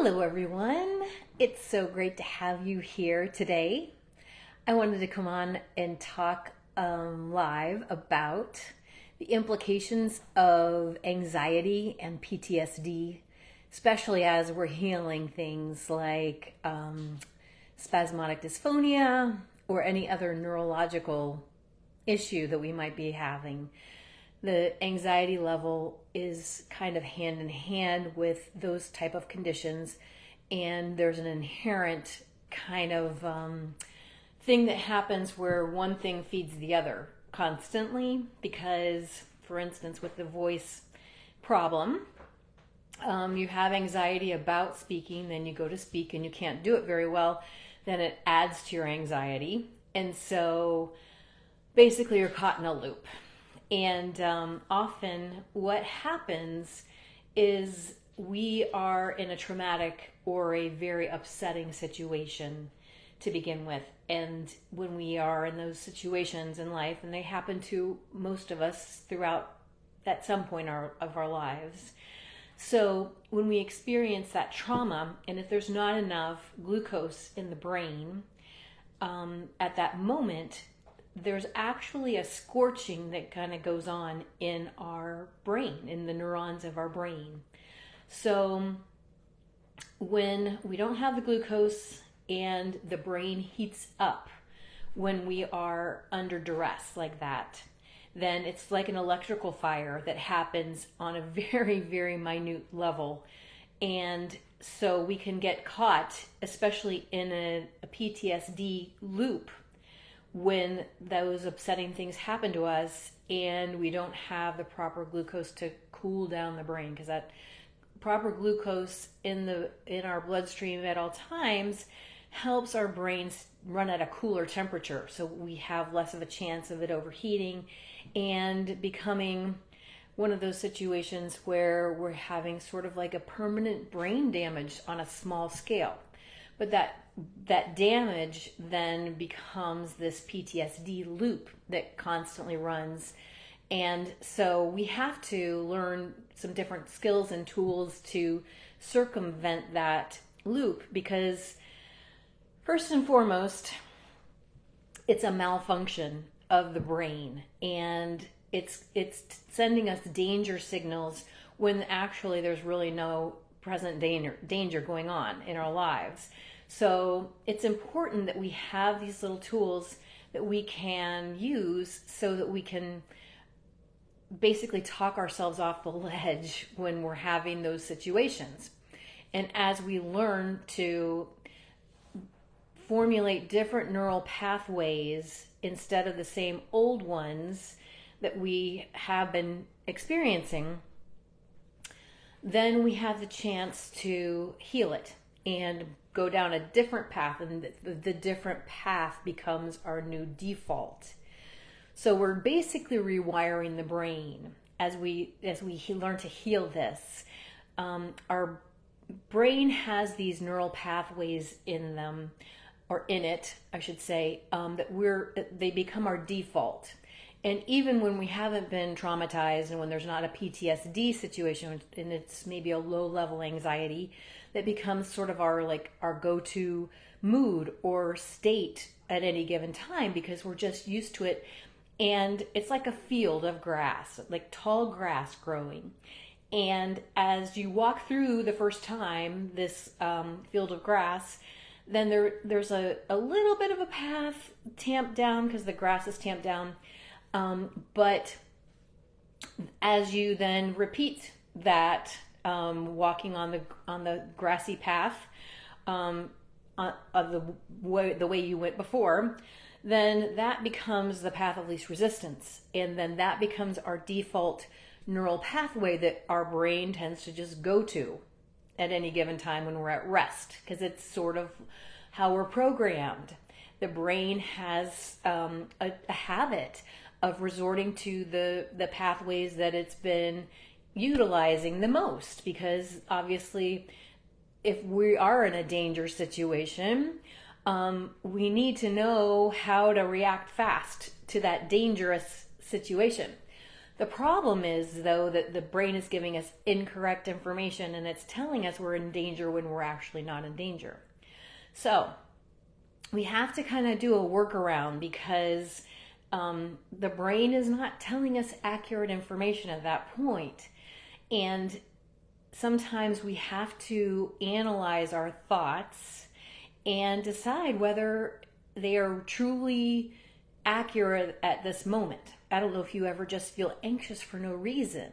Hello, everyone. It's so great to have you here today. I wanted to come on and talk live about the implications of anxiety and PTSD, especially as we're healing things like spasmodic dysphonia or any other neurological issue that we might be having. The anxiety level is kind of hand in hand with those type of conditions, and there's an inherent kind of thing that happens where one thing feeds the other constantly. Because, for instance, with the voice problem, you have anxiety about speaking, then you go to speak and you can't do it very well, then it adds to your anxiety, and so basically you're caught in a loop. And often what happens is we are in a traumatic or a very upsetting situation to begin with. And when we are in those situations in life, and they happen to most of us throughout at some point of our lives. So when we experience that trauma, and if there's not enough glucose in the brain at that moment, there's actually a scorching that kind of goes on in our brain, in the neurons of our brain. So when we don't have the glucose and the brain heats up when we are under duress like that, then it's like an electrical fire that happens on a very, very minute level. And so we can get caught, especially in a PTSD loop, when those upsetting things happen to us and we don't have the proper glucose to cool down the brain, because that proper glucose in our bloodstream at all times helps our brains run at a cooler temperature, so we have less of a chance of it overheating and becoming one of those situations where we're having sort of like a permanent brain damage on a small scale. But that damage then becomes this PTSD loop that constantly runs. And so we have to learn some different skills and tools to circumvent that loop, because first and foremost, it's a malfunction of the brain, and it's sending us danger signals when actually there's really no present danger going on in our lives. So it's important that we have these little tools that we can use so that we can basically talk ourselves off the ledge when we're having those situations. And as we learn to formulate different neural pathways instead of the same old ones that we have been experiencing, then we have the chance to heal it and go down a different path, and the different path becomes our new default. So we're basically rewiring the brain as we learn to heal this. Our brain has these neural pathways in them, or in it, I should say, they become our default. And even when we haven't been traumatized, and when there's not a PTSD situation, and it's maybe a low-level anxiety, that becomes sort of our go-to mood or state at any given time, because we're just used to it. And it's like a field of grass, like tall grass growing. And as you walk through the first time this field of grass, then there's a little bit of a path tamped down because the grass is tamped down. But as you then repeat that, walking on the grassy path of the way you went before, then that becomes the path of least resistance, and then that becomes our default neural pathway that our brain tends to just go to at any given time when we're at rest, because it's sort of how we're programmed. The brain has a habit of resorting to the pathways that it's been utilizing the most, because obviously if we are in a danger situation, we need to know how to react fast to that dangerous situation. The problem is, though, that the brain is giving us incorrect information and it's telling us we're in danger when we're actually not in danger. So we have to kind of do a workaround because the brain is not telling us accurate information at that point. And sometimes we have to analyze our thoughts and decide whether they are truly accurate at this moment. I don't know if you ever just feel anxious for no reason,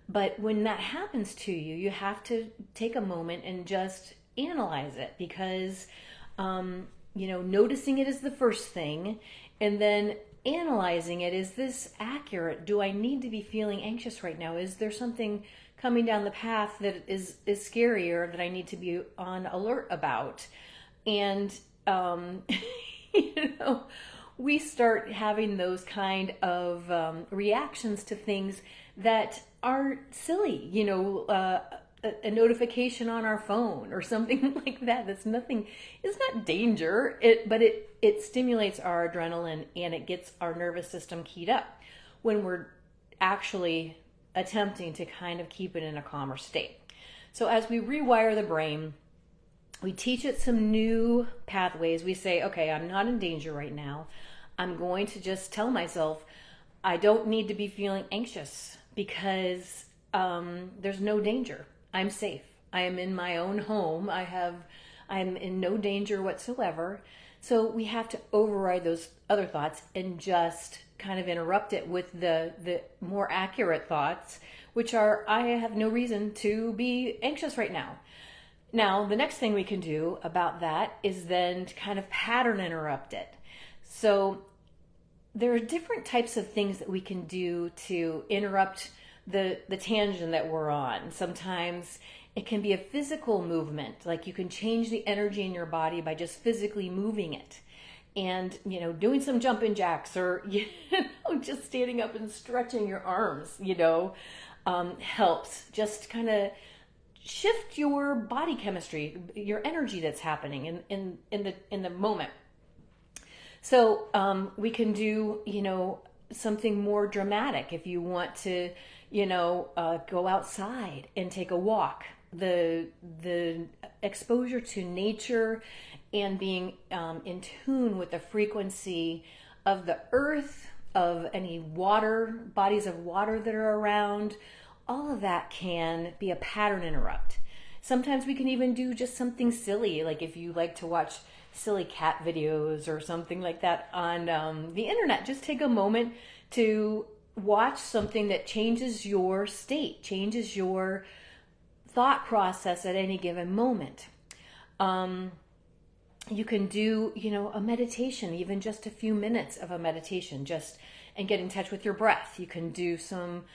but when that happens to you, you have to take a moment and just analyze it because, noticing it is the first thing, and then analyzing it. Is this accurate? Do I need to be feeling anxious right now? Is there something coming down the path that is scarier that I need to be on alert about? And, we start having those kind of reactions to things that are silly, a notification on our phone or something like that. That's nothing, it's not danger, but it stimulates our adrenaline and it gets our nervous system keyed up when we're actually attempting to kind of keep it in a calmer state. So as we rewire the brain, we teach it some new pathways. We say, okay, I'm not in danger right now. I'm going to just tell myself I don't need to be feeling anxious because there's no danger. I'm safe. I am in my own home. I'm in no danger whatsoever. So we have to override those other thoughts and just kind of interrupt it with the more accurate thoughts, which are, I have no reason to be anxious right now. Now, the next thing we can do about that is then to kind of pattern interrupt it. So there are different types of things that we can do to interrupt the tangent that we're on. Sometimes it can be a physical movement, like you can change the energy in your body by just physically moving it. And, doing some jumping jacks or, just standing up and stretching your arms, helps just kind of shift your body chemistry, your energy that's happening in the moment. So we can do, something more dramatic if you want to, go outside and take a walk. The exposure to nature and being in tune with the frequency of the earth, of any water, bodies of water that are around, all of that can be a pattern interrupt. Sometimes we can even do just something silly, like if you like to watch silly cat videos or something like that on the internet, just take a moment to watch something that changes your state, changes your thought process at any given moment. You can do, a meditation, even just a few minutes of a meditation, and get in touch with your breath. You can do some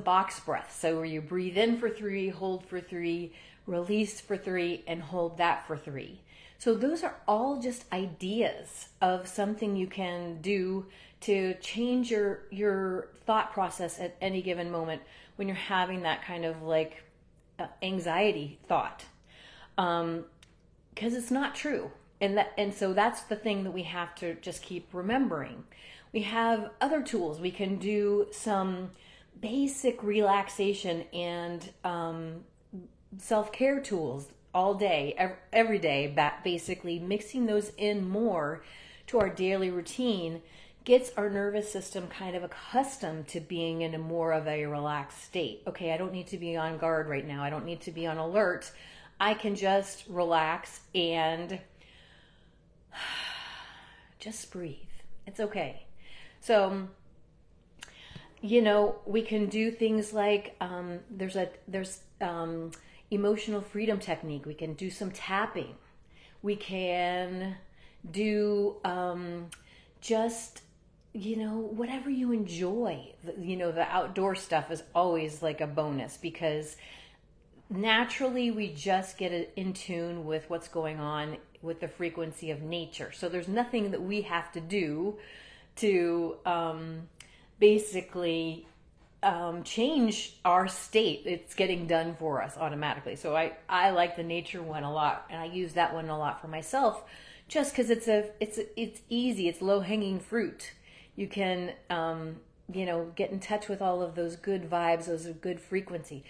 box breath, so where you breathe in for 3, hold for 3, release for 3, and hold that for 3. So those are all just ideas of something you can do to change your thought process at any given moment when you're having that kind of like anxiety thought, because it's not true. And so that's the thing that we have to just keep remembering. We have other tools. We can do some basic relaxation and self-care tools all day, every day. Basically mixing those in more to our daily routine gets our nervous system kind of accustomed to being in a more of a relaxed state. Okay, I don't need to be on guard right now. I don't need to be on alert. I can just relax and just breathe. It's okay. So, we can do things like there's emotional freedom technique. We can do some tapping. We can do just whatever you enjoy. The outdoor stuff is always like a bonus because naturally we just get in tune with what's going on with the frequency of nature. So there's nothing that we have to do to basically change our state. It's getting done for us automatically. So I like the nature one a lot, and I use that one a lot for myself just because it's easy. It's low hanging fruit. You can get in touch with all of those good vibes, those good frequency.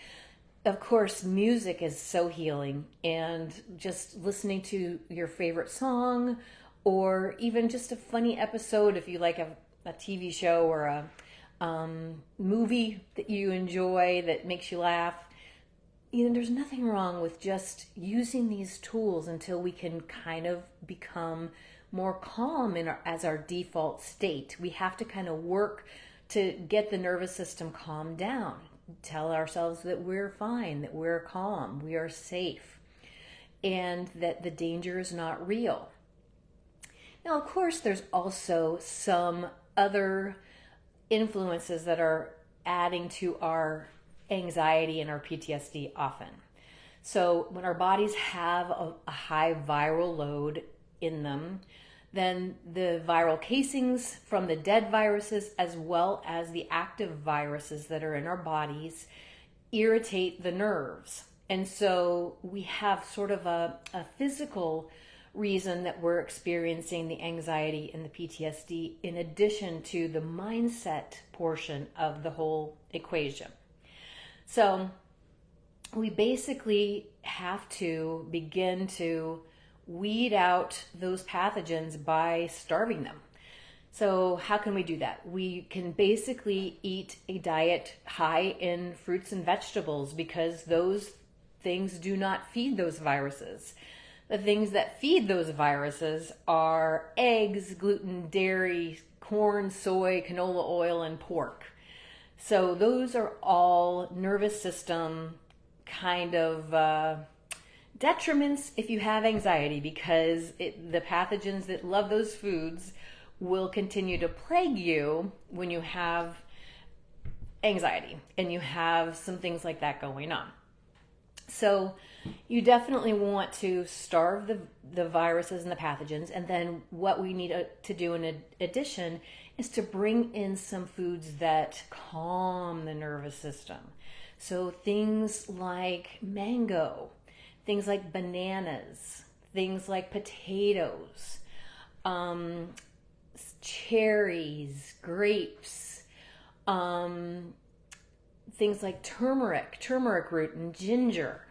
Of course, music is so healing, and just listening to your favorite song, or even just a funny episode if you like a TV show or a movie that you enjoy that makes you laugh. There's nothing wrong with just using these tools until we can kind of become more calm as our default state. We have to kind of work to get the nervous system calmed down. Tell ourselves that we're fine, that we're calm, we are safe, and that the danger is not real. Now, of course, there's also some other influences that are adding to our anxiety and our PTSD often. So when our bodies have a high viral load in them, then the viral casings from the dead viruses as well as the active viruses that are in our bodies irritate the nerves. And so we have sort of a physical reason that we're experiencing the anxiety and the PTSD in addition to the mindset portion of the whole equation. So we basically have to begin to weed out those pathogens by starving them. So how can we do that? We can basically eat a diet high in fruits and vegetables because those things do not feed those viruses. The things that feed those viruses are eggs, gluten, dairy, corn, soy, canola oil, and pork. So those are all nervous system kind of detriments if you have anxiety, because the pathogens that love those foods will continue to plague you when you have anxiety and you have some things like that going on. So you definitely want to starve the viruses and the pathogens, and then what we need to do in addition is to bring in some foods that calm the nervous system. So things like mango, things like bananas, things like potatoes, cherries, grapes, things like turmeric root, and ginger.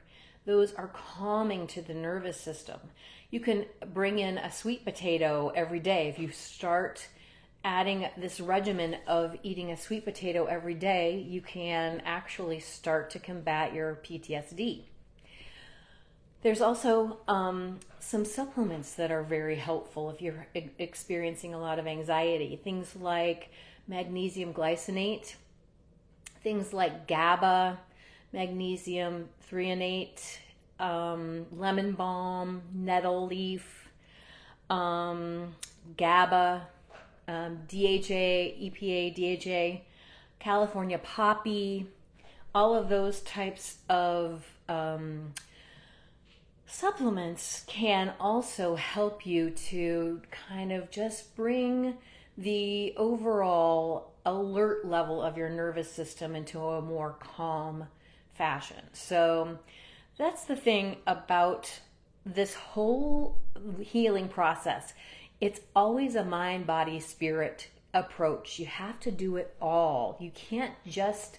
Those are calming to the nervous system. You can bring in a sweet potato every day. If you start adding this regimen of eating a sweet potato every day, you can actually start to combat your PTSD. There's also some supplements that are very helpful if you're experiencing a lot of anxiety. Things like magnesium glycinate, things like GABA, magnesium threonate, lemon balm, nettle leaf, GABA, DHA, EPA, DHA, California poppy, all of those types of supplements can also help you to kind of just bring the overall alert level of your nervous system into a more calm fashion. So that's the thing about this whole healing process. It's always a mind, body, spirit approach. You have to do it all. You can't just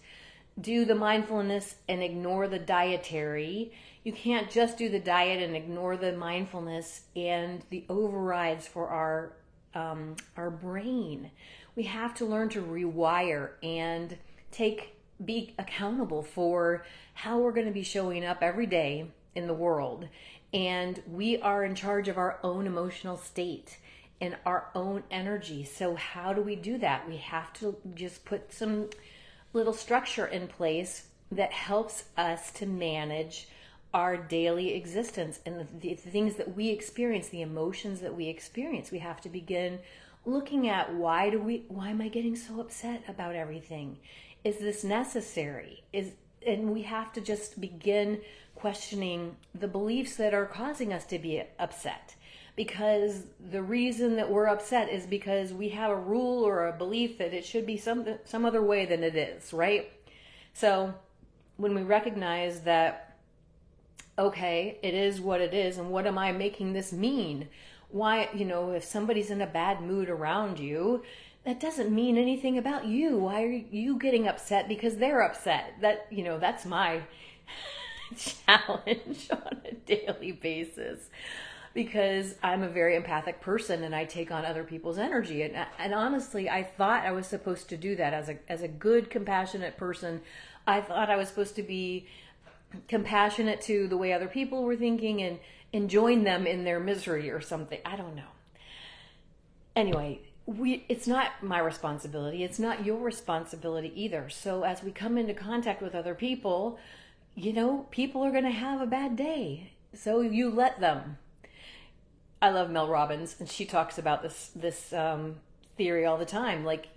do the mindfulness and ignore the dietary. You can't just do the diet and ignore the mindfulness and the overrides for our brain. We have to learn to rewire and be accountable for how we're going to be showing up every day in the world. And we are in charge of our own emotional state and our own energy. So how do we do that? We have to just put some little structure in place that helps us to manage our daily existence and the things that we experience, the emotions that we experience. We have to begin looking at why am I getting so upset about everything? Is this necessary? And we have to just begin questioning the beliefs that are causing us to be upset. Because the reason that we're upset is because we have a rule or a belief that it should be some other way than it is, right? So when we recognize that, okay, it is what it is, and what am I making this mean? Why, if somebody's in a bad mood around you, that doesn't mean anything about you. Why are you getting upset because they're upset? That's my challenge on a daily basis, because I'm a very empathic person and I take on other people's energy. And honestly, I thought I was supposed to do that as a good, compassionate person. I thought I was supposed to be compassionate to the way other people were thinking and join them in their misery or something. I don't know. Anyway, it's not my responsibility. It's not your responsibility either. So as we come into contact with other people, people are going to have a bad day. So you let them. I love Mel Robbins, and she talks about this theory all the time. Like,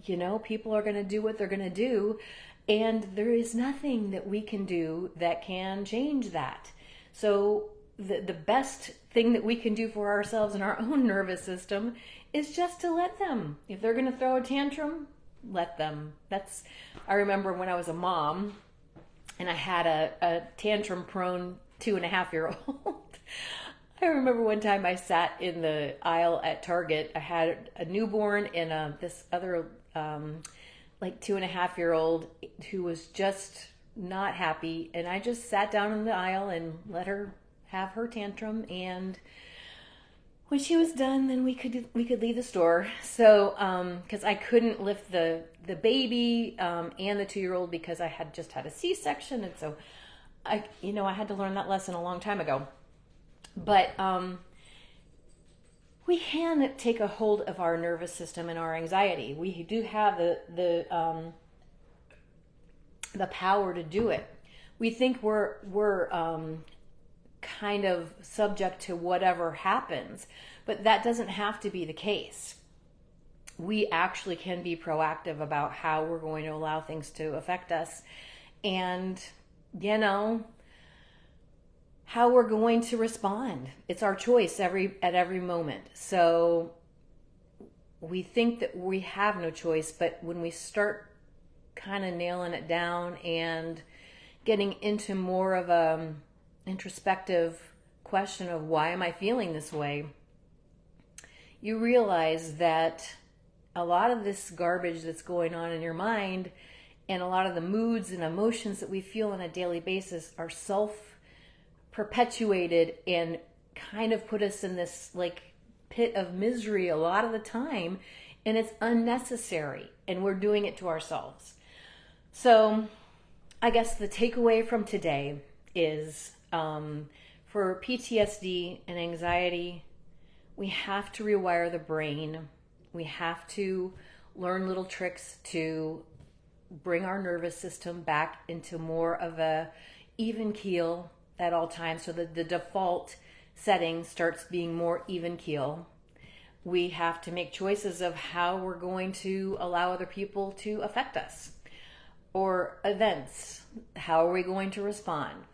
people are going to do what they're going to do, and there is nothing that we can do that can change that. So the best thing that we can do for ourselves and our own nervous system is just to let them. If they're going to throw a tantrum, let them. I remember when I was a mom and I had a tantrum-prone 2.5-year-old. I remember one time I sat in the aisle at Target. I had a newborn and this other 2.5-year-old who was just not happy, and I just sat down in the aisle and let her have her tantrum, and when she was done, then we could leave the store. So because I couldn't lift the baby and the 2-year-old because I had just had a C-section, and so I had to learn that lesson a long time ago. But we can take a hold of our nervous system and our anxiety. We do have the power to do it. We think we're kind of subject to whatever happens, but that doesn't have to be the case. We actually can be proactive about how we're going to allow things to affect us, and how we're going to respond. It's our choice at every moment. So we think that we have no choice, but when we start kind of nailing it down and getting into more of a introspective question of why am I feeling this way, you realize that a lot of this garbage that's going on in your mind and a lot of the moods and emotions that we feel on a daily basis are self-perpetuated and kind of put us in this pit of misery a lot of the time, and it's unnecessary, and we're doing it to ourselves. So I guess the takeaway from today is for PTSD and anxiety, we have to rewire the brain. We have to learn little tricks to bring our nervous system back into more of a even keel at all times, so that the default setting starts being more even keel. We have to make choices of how we're going to allow other people to affect us, or events. How are we going to respond?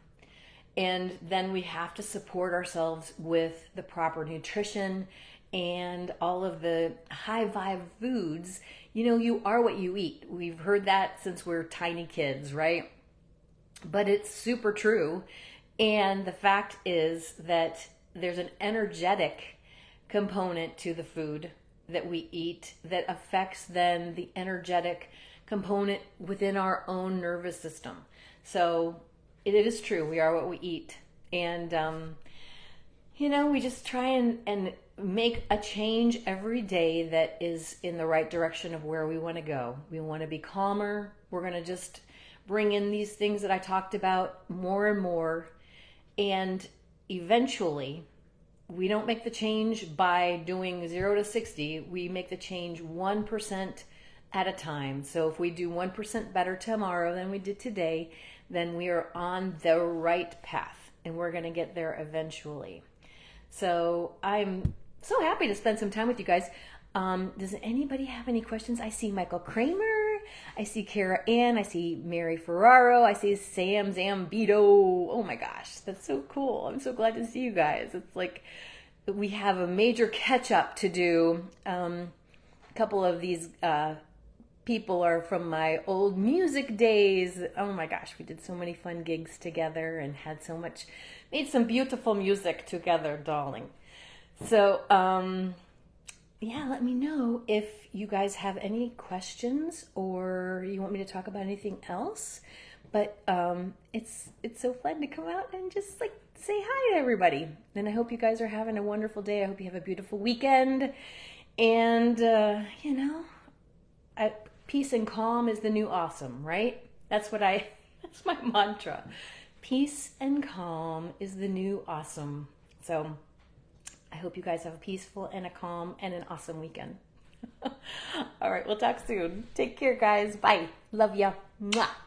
And then we have to support ourselves with the proper nutrition and all of the high vibe foods. You are what you eat. We've heard that since we're tiny kids, right? But it's super true. And the fact is that there's an energetic component to the food that we eat that affects then the energetic component within our own nervous system. So it is true. We are what we eat. And, we just try and make a change every day that is in the right direction of where we want to go. We want to be calmer. We're going to just bring in these things that I talked about more and more. And eventually, we don't make the change by doing 0 to 60. We make the change 1% at a time. So if we do 1% better tomorrow than we did today, then we are on the right path, and we're going to get there eventually. So I'm so happy to spend some time with you guys. Does anybody have any questions? I see Michael Kramer. I see Kara Ann. I see Mary Ferraro. I see Sam Zambito. Oh my gosh, that's so cool. I'm so glad to see you guys. It's like we have a major catch up to do. A couple of these people are from my old music days. Oh my gosh, we did so many fun gigs together and made some beautiful music together, darling. So, yeah, let me know if you guys have any questions or you want me to talk about anything else. But it's so fun to come out and just like say hi to everybody. And I hope you guys are having a wonderful day. I hope you have a beautiful weekend. And peace and calm is the new awesome, right? That's that's my mantra. Peace and calm is the new awesome. So I hope you guys have a peaceful and a calm and an awesome weekend. All right, we'll talk soon. Take care, guys. Bye. Love ya. Mwah.